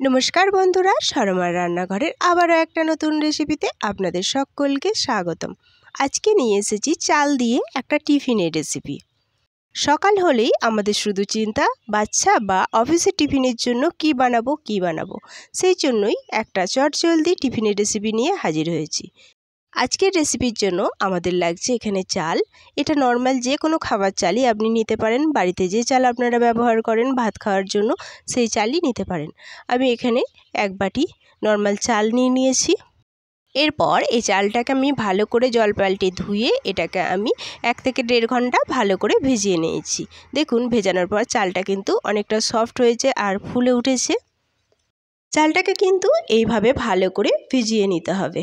নমস্কার বন্ধুরা, শর্মার রান্নাঘরের আবারও একটা নতুন রেসিপিতে আপনাদের সকলকে স্বাগতম। আজকে নিয়ে এসেছি চাল দিয়ে একটা টিফিনের রেসিপি। সকাল হলেই আমাদের শুধু চিন্তা বাচ্চা বা অফিসের টিফিনের জন্য কি বানাবো। সেই জন্যই একটা চটজলদি টিফিনের রেসিপি নিয়ে হাজির হয়েছি। আজকের রেসিপির জন্য আমাদের লাগছে এখানে চাল। এটা নর্মাল যে কোনো খাবার চালই আপনি নিতে পারেন। বাড়িতে যে চাল আপনারা ব্যবহার করেন ভাত খাওয়ার জন্য সেই চালই নিতে পারেন। আমি এখানে এক বাটি নর্মাল চাল নিয়েছি। এরপর এই চালটাকে আমি ভালো করে জল পাল্টে ধুয়ে এটাকে আমি 1 থেকে 1.5 ঘন্টা ভালো করে ভিজিয়ে নিয়েছি। দেখুন, ভেজানোর পর চালটা কিন্তু অনেকটা সফট হয়েছে আর ফুলে উঠেছে। চালটাকে কিন্তু এইভাবে ভালো করে ভিজিয়ে নিতে হবে।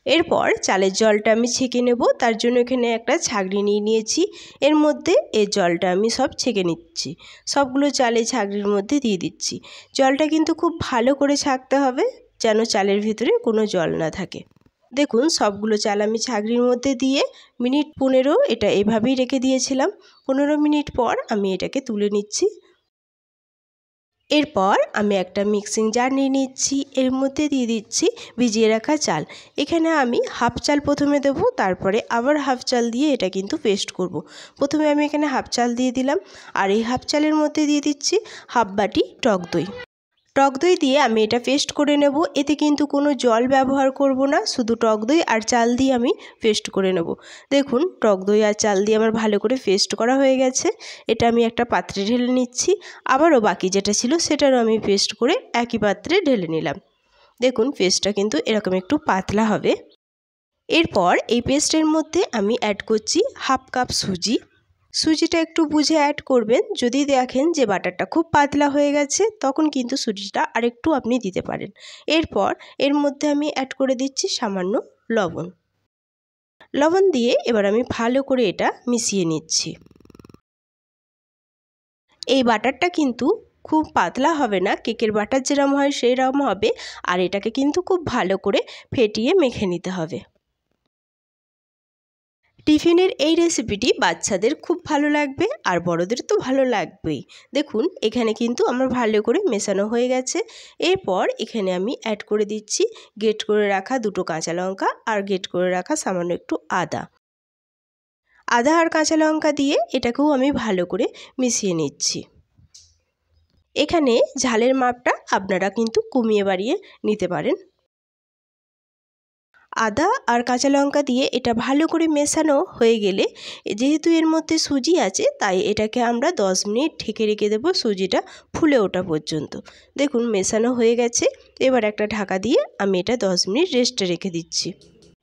এরপর চালের জলটা আমি ছেঁকে নেব। তার জন্য এখানে একটা ছাঁকনি নিয়েছি। এর মধ্যে এই জলটা আমি সব ছেঁকে নিচ্ছি। সবগুলো চালে ছাঁকনির মধ্যে দিয়ে দিচ্ছি। জলটা কিন্তু খুব ভালো করে ছাঁকতে হবে যেন চালের ভিতরে কোনো জল না থাকে। দেখুন, সবগুলো চাল আমি ছাঁকনির মধ্যে দিয়ে মিনিট 15 এটা এভাবেই রেখে দিয়েছিলাম। 15 মিনিট পর আমি এটাকে তুলে নিচ্ছি। এরপর আমি একটা মিক্সিং জার নিয়ে নিচ্ছি। এর মধ্যে দিয়ে দিচ্ছি ভিজিয়ে রাখা চাল। এখানে আমি হাফ চাল প্রথমে দেব, তারপরে আবার হাফ চাল দিয়ে এটা কিন্তু পেস্ট করব। প্রথমে আমি এখানে হাফ চাল দিয়ে দিলাম, আর এই হাফ চালের মধ্যে দিয়ে দিচ্ছি হাফ বাটি টক দই। টক দই দিয়ে আমি এটা পেস্ট করে নেব। এতে কিন্তু কোনো জল ব্যবহার করব না, শুধু টক দই আর চাল দিয়ে আমি পেস্ট করে নেব। দেখুন, টক দই আর চাল দিয়ে আমার ভালো করে পেস্ট করা হয়ে গেছে। এটা আমি একটা পাত্রে ঢেলে নিচ্ছি। আবারও বাকি যেটা ছিল সেটারও আমি পেস্ট করে একই পাত্রে ঢেলে নিলাম। দেখুন, পেস্টটা কিন্তু এরকম একটু পাতলা হবে। এরপর এই পেস্টের মধ্যে আমি অ্যাড করছি হাফ কাপ সুজি। সুজিটা একটু বুঝে অ্যাড করবেন। যদি দেখেন যে বাটারটা খুব পাতলা হয়ে গেছে তখন কিন্তু সুজিটা আরেকটু আপনি দিতে পারেন। এরপর এর মধ্যে আমি অ্যাড করে দিচ্ছি সামান্য লবণ। লবণ দিয়ে এবার আমি ভালো করে এটা মিশিয়ে নিচ্ছি। এই বাটারটা কিন্তু খুব পাতলা হবে না, কেকের বাটার যেরকম হয় সেই রকম হবে। আর এটাকে কিন্তু খুব ভালো করে ফেটিয়ে মেখে নিতে হবে। টিফিনের এই রেসিপিটি বাচ্চাদের খুব ভালো লাগবে আর বড়দের তো ভালো লাগবেই। দেখুন, এখানে কিন্তু আমার ভালো করে মেশানো হয়ে গেছে। এরপর এখানে আমি অ্যাড করে দিচ্ছি গ্রেট করে রাখা 2টো কাঁচা লঙ্কা আর গ্রেট করে রাখা সামান্য একটু আদা আর কাঁচা লঙ্কা দিয়ে এটাকেও আমি ভালো করে মিশিয়ে নিচ্ছি। এখানে ঝালের মাপটা আপনারা কিন্তু কমিয়ে বাড়িয়ে নিতে পারেন। আদা আর কাঁচা লঙ্কা দিয়ে এটা ভালো করে মেশানো হয়ে গেলে, যেহেতু এর মধ্যে সুজি আছে তাই এটাকে আমরা 10 মিনিট ঢেকে রেখে দেবো সুজিটা ফুলে ওঠা পর্যন্ত। দেখুন, মেশানো হয়ে গেছে। এবার একটা ঢাকা দিয়ে আমি এটা 10 মিনিট রেস্টে রেখে দিচ্ছি।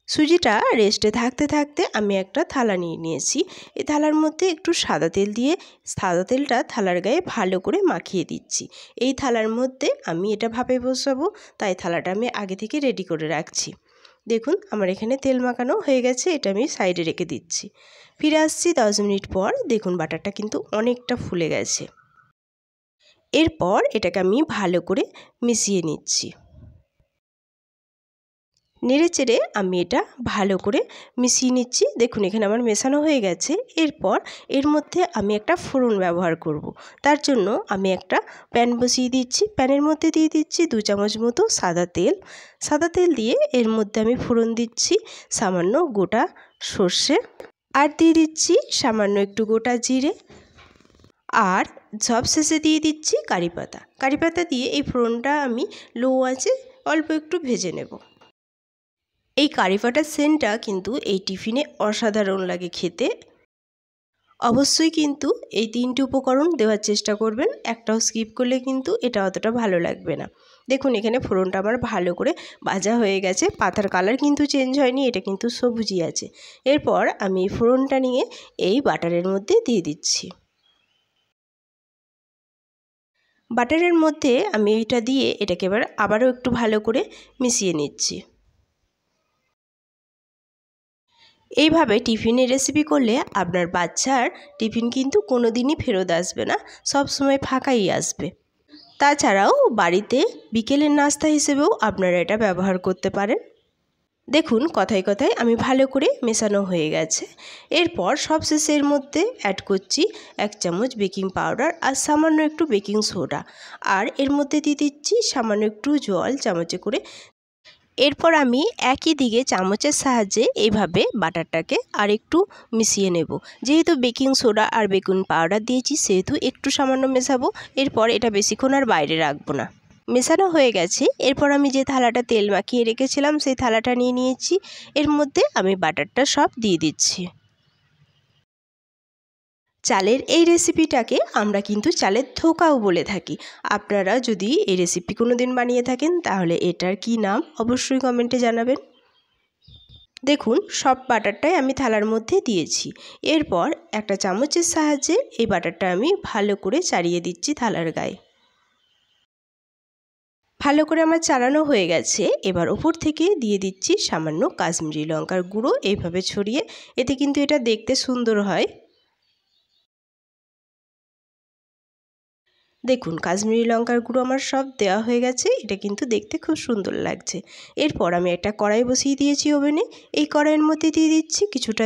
সুজিটা রেস্টে থাকতে থাকতে আমি একটা থালা নিয়ে নিয়েছি। এই থালার মধ্যে একটু সাদা তেল দিয়ে সাদা তেলটা থালার গায়ে ভালো করে মাখিয়ে দিচ্ছি। এই থালার মধ্যে আমি এটা ভাপে বসাবো, তাই থালাটা আমি আগে থেকে রেডি করে রাখছি। দেখুন, আমার এখানে তেল মাখানো হয়ে গেছে। এটা আমি সাইডে রেখে দিচ্ছি। ফিরে আসছি 10 মিনিট পর। দেখুন, বাটারটা কিন্তু অনেকটা ফুলে গেছে। এরপর এটাকে আমি ভালো করে মিশিয়ে নিচ্ছি। নেড়ে চেড়ে আমি এটা ভালো করে মিশিয়ে নিচ্ছি। দেখুন, এখানে আমার মেশানো হয়ে গেছে। এরপর এর মধ্যে আমি একটা ফোড়ন ব্যবহার করব। তার জন্য আমি একটা প্যান বসিয়ে দিচ্ছি। প্যানের মধ্যে দিয়ে দিচ্ছি 2 চামচ মতো সাদা তেল দিয়ে এর মধ্যে আমি ফোড়ন দিচ্ছি সামান্য গোটা সর্ষে, আর দিয়ে দিচ্ছি সামান্য একটু গোটা জিরে, আর সবশেষে দিয়ে দিচ্ছি কারি পাতা দিয়ে এই ফোড়নটা আমি লো আঁচে অল্প একটু ভেজে নেব। এই কারি পাতার সেন্টটা কিন্তু এই টিফিনে অসাধারণ লাগে খেতে। অবশ্যই কিন্তু এই 3টে উপকরণ দেওয়ার চেষ্টা করবেন। একটাও স্কিপ করলে কিন্তু এটা অতটা ভালো লাগবে না। দেখুন, এখানে ফোড়নটা আমার ভালো করে ভাজা হয়ে গেছে। পাতার কালার কিন্তু চেঞ্জ হয়নি, এটা কিন্তু সবুজই আছে। এরপর আমি ফোড়নটা নিয়ে এই বাটারের মধ্যে দিয়ে দিচ্ছি। বাটারের মধ্যে আমি এটা দিয়ে এটাকে এবার আবারও একটু ভালো করে মিশিয়ে নিচ্ছি। এইভাবে টিফিনের রেসিপি করলে আপনার বাচ্চার টিফিন কিন্তু কোনো দিনই ফেরত আসবে না, সব সময় ফাঁকাই আসবে। তাছাড়াও বাড়িতে বিকেলের নাস্তা হিসেবেও আপনারা এটা ব্যবহার করতে পারেন। দেখুন কথায় কথায় আমি ভালো করে মেশানো হয়ে গেছে। এরপর সবশেষে এর মধ্যে অ্যাড করছি 1 চামচ বেকিং পাউডার আর সামান্য একটু বেকিং সোডা, আর এর মধ্যে দিয়ে দিচ্ছি সামান্য একটু জল চামচে করে। এরপর আমি একই দিকে চামচের সাহায্যে এইভাবে বাটারটাকে আর একটু মিশিয়ে নেব। যেহেতু বেকিং সোডা আর বেকিং পাউডার দিয়েছি সেহেতু একটু সামান্য মেশাবো। এরপর এটা বেশিক্ষণ আর বাইরে রাখবো না। মেশানো হয়ে গেছে। এরপর আমি যে থালাটা তেল মাখিয়ে রেখেছিলাম সেই থালাটা নিয়ে নিয়েছি। এর মধ্যে আমি বাটারটা সব দিয়ে দিচ্ছি। চালের এই রেসিপিটাকে আমরা কিন্তু চালের ধোকাও বলে থাকি। আপনারা যদি এই রেসিপি কোনো দিন বানিয়ে থাকেন তাহলে এটার কি নাম অবশ্যই কমেন্টে জানাবেন। দেখুন সব বাটারটাই আমি থালার মধ্যে দিয়েছি। এরপর একটা চামচের সাহায্যে এই বাটারটা আমি ভালো করে চাড়িয়ে দিচ্ছি থালার গায়ে। ভালো করে আমার চালানো হয়ে গেছে। এবার ওপর থেকে দিয়ে দিচ্ছি সামান্য কাশ্মীরি লঙ্কার গুঁড়ো এইভাবে ছড়িয়ে, এতে কিন্তু এটা দেখতে সুন্দর হয়। দেখুন কাশ্মীরি লঙ্কার গুঁড়ো আমার সব দেওয়া হয়ে গেছে, এটা কিন্তু দেখতে খুব সুন্দর লাগছে। এরপর আমি একটা কড়াই বসিয়ে দিয়েছি ওভেনে। এই কড়াইয়ের মধ্যে দিয়ে দিচ্ছি কিছুটা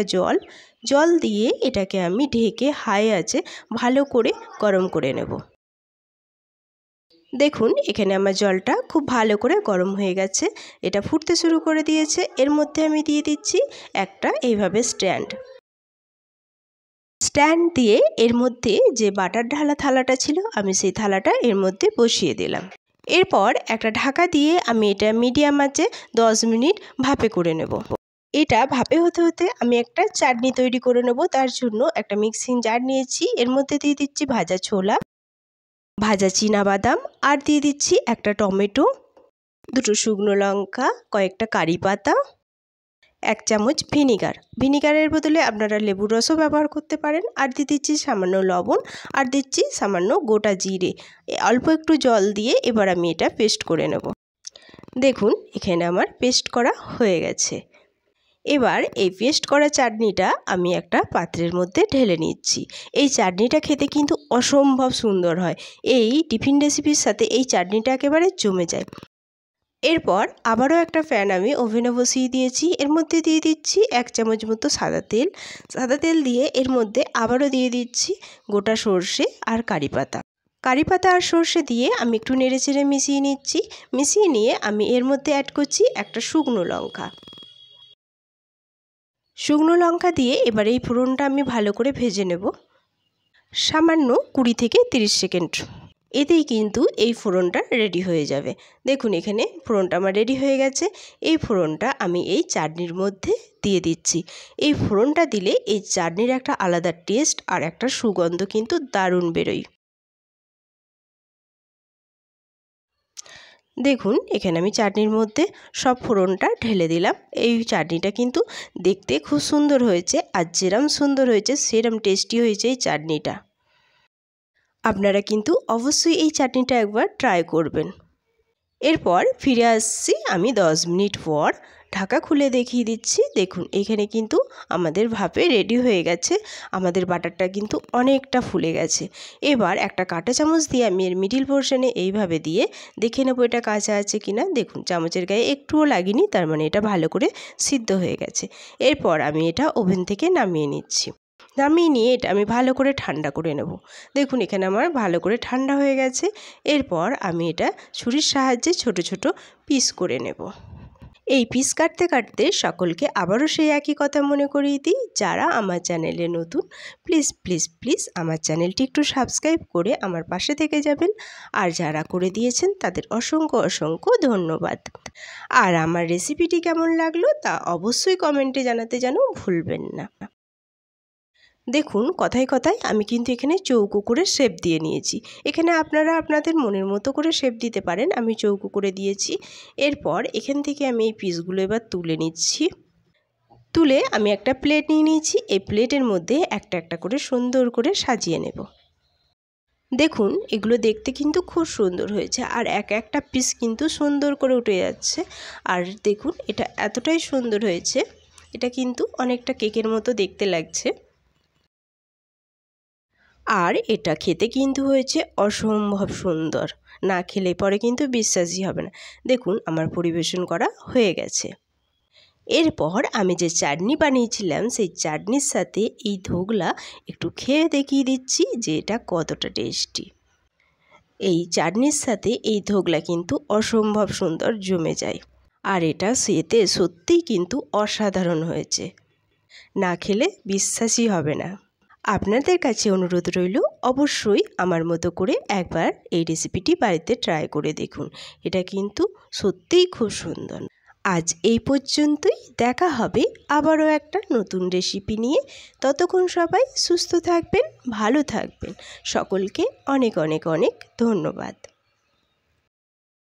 জল দিয়ে এটাকে আমি ঢেকে হাই আঁচে ভালো করে গরম করে নেব। দেখুন এখানে আমার জলটা খুব ভালো করে গরম হয়ে গেছে, এটা ফুটতে শুরু করে দিয়েছে। এর মধ্যে আমি দিয়ে দিচ্ছি একটা এইভাবে স্ট্যান্ড দিয়ে এর মধ্যে যে বাটার ঢালা থালাটা ছিল আমি সেই থালাটা এর মধ্যে বসিয়ে দিলাম। এরপর একটা ঢাকা দিয়ে আমি এটা মিডিয়াম আঁচে 10 মিনিট ভাপে করে নেব। এটা ভাপে হতে হতে আমি একটা চাটনি তৈরি করে নেব। তার জন্য একটা মিক্সিং জার নিয়েছি, এর মধ্যে দিয়ে দিচ্ছি ভাজা ছোলা, ভাজা বাদাম, আর দিয়ে দিচ্ছি একটা টমেটো, 2টো শুকনো লঙ্কা, কয়েকটা কারি পাতা, 1 চামচ ভিনিগারের বদলে আপনারা লেবুর রসও ব্যবহার করতে পারেন, আর দিয়ে দিচ্ছি সামান্য লবণ, আর দিচ্ছি সামান্য গোটা জিরে। অল্প একটু জল দিয়ে এবার আমি এটা পেস্ট করে নেব। দেখুন এখানে আমার পেস্ট করা হয়ে গেছে। এবার এই পেস্ট করা চাটনিটা আমি একটা পাত্রের মধ্যে ঢেলে নিচ্ছি। এই চাটনিটা খেতে কিন্তু অসম্ভব সুন্দর হয়। এই টিফিন রেসিপির সাথে এই চাটনিটা একেবারে জমে যায়। এরপর আবারও একটা প্যান আমি ওভেনে বসিয়ে দিয়েছি। এর মধ্যে দিয়ে দিচ্ছি 1 চামচ মতো সাদা তেল দিয়ে এর মধ্যে আবারও দিয়ে দিচ্ছি গোটা সর্ষে আর কারি পাতা আর সর্ষে দিয়ে আমি একটু নেড়েচেড়ে মিশিয়ে নিচ্ছি। মিশিয়ে নিয়ে আমি এর মধ্যে অ্যাড করছি একটা শুকনো লঙ্কা দিয়ে এবার এই ফোড়নটা আমি ভালো করে ভেজে নেব সামান্য 20 থেকে 30 সেকেন্ড। এতেই কিন্তু এই ফোড়নটা রেডি হয়ে যাবে। দেখুন এখানে ফোড়নটা আমার রেডি হয়ে গেছে। এই ফোড়নটা আমি এই চাটনির মধ্যে দিয়ে দিচ্ছি। এই ফোড়নটা দিলে এই চাটনির একটা আলাদা টেস্ট আর একটা সুগন্ধ কিন্তু দারুণ বেরোয়। দেখুন এখানে আমি চাটনির মধ্যে সব ফোড়নটা ঢেলে দিলাম। এই চাটনিটা কিন্তু দেখতে খুব সুন্দর হয়েছে, আর যেরম সুন্দর হয়েছে সেরম টেস্টি হয়েছে এই চাটনিটা। আপনারা কিন্তু অবশ্যই এই চাটনিটা একবার ট্রাই করবেন। এরপর ফিরে আসছি আমি 10 মিনিট পর। ঢাকা খুলে দেখিয়ে দিচ্ছি। দেখুন এখানে কিন্তু আমাদের ভাপে রেডি হয়ে গেছে। আমাদের বাটারটা কিন্তু অনেকটা ফুলে গেছে। এবার একটা কাঁটা চামচ দিয়ে আমি এর মিডিল পোর্শনে এইভাবে দিয়ে দেখে নেবো এটা কাঁচা আছে কিনা। দেখুন চামচের গায়ে একটুও লাগেনি, তার মানে এটা ভালো করে সিদ্ধ হয়ে গেছে। এরপর আমি এটা ওভেন থেকে নামিয়ে নিচ্ছি। নামিয়ে নিয়ে এটা আমি ভালো করে ঠান্ডা করে নেব। দেখুন এখানে আমার ভালো করে ঠান্ডা হয়ে গেছে। এরপর আমি এটা ছুরির সাহায্যে ছোট ছোট পিস করে নেব। এই পিস কাটতে কাটতে সকলকে আবারও সেই একই কথা মনে করিয়ে দিই, যারা আমার চ্যানেলে নতুন প্লিজ প্লিজ প্লিজ আমার চ্যানেলটি একটু সাবস্ক্রাইব করে আমার পাশে থেকে যাবেন। আর যারা করে দিয়েছেন তাদের অসংখ্য অসংখ্য ধন্যবাদ। আর আমার রেসিপিটি কেমন লাগলো তা অবশ্যই কমেন্টে জানাতে যেন ভুলবেন না। দেখুন কথায় কথায় আমি কিন্তু এখানে চৌকো করে শেপ দিয়ে নিয়েছি। এখানে আপনারা আপনাদের মনের মতো করে শেপ দিতে পারেন, আমি চৌকো করে দিয়েছি। এরপর এখান থেকে আমি এই পিসগুলো এবার তুলে নিচ্ছি। তুলে আমি একটা প্লেট নিয়ে নিয়েছি। এই প্লেটের মধ্যে একটা একটা করে সুন্দর করে সাজিয়ে নেব। দেখুন এগুলো দেখতে কিন্তু খুব সুন্দর হয়েছে, আর একটা পিস কিন্তু সুন্দর করে উঠে যাচ্ছে। আর দেখুন এটা এতটাই সুন্দর হয়েছে, এটা কিন্তু অনেকটা কেকের মতো দেখতে লাগছে। আর এটা খেতে কিন্তু হয়েছে অসম্ভব সুন্দর, না খেলে পরে কিন্তু বিশ্বাসই হবে না। দেখুন আমার পরিবেশন করা হয়ে গেছে। এরপর আমি যে চাটনি বানিয়েছিলাম সেই চাটনির সাথে এই ধোগলা একটু খেয়ে দেখিয়ে দিচ্ছি যে এটা কতটা টেস্টি। এই চাটনির সাথে এই ধোগলা কিন্তু অসম্ভব সুন্দর জমে যায়, আর এটা খেতে সত্যিই কিন্তু অসাধারণ হয়েছে, না খেলে বিশ্বাসই হবে না। আপনাদের কাছে অনুরোধ রইল অবশ্যই আমার মতো করে একবার এই রেসিপিটি বাড়িতে ট্রাই করে দেখুন, এটা কিন্তু সত্যিই খুব সুন্দর। আজ এই পর্যন্তই, দেখা হবে আবারও একটা নতুন রেসিপি নিয়ে। ততক্ষণ সবাই সুস্থ থাকবেন, ভালো থাকবেন। সকলকে অনেক অনেক অনেক ধন্যবাদ।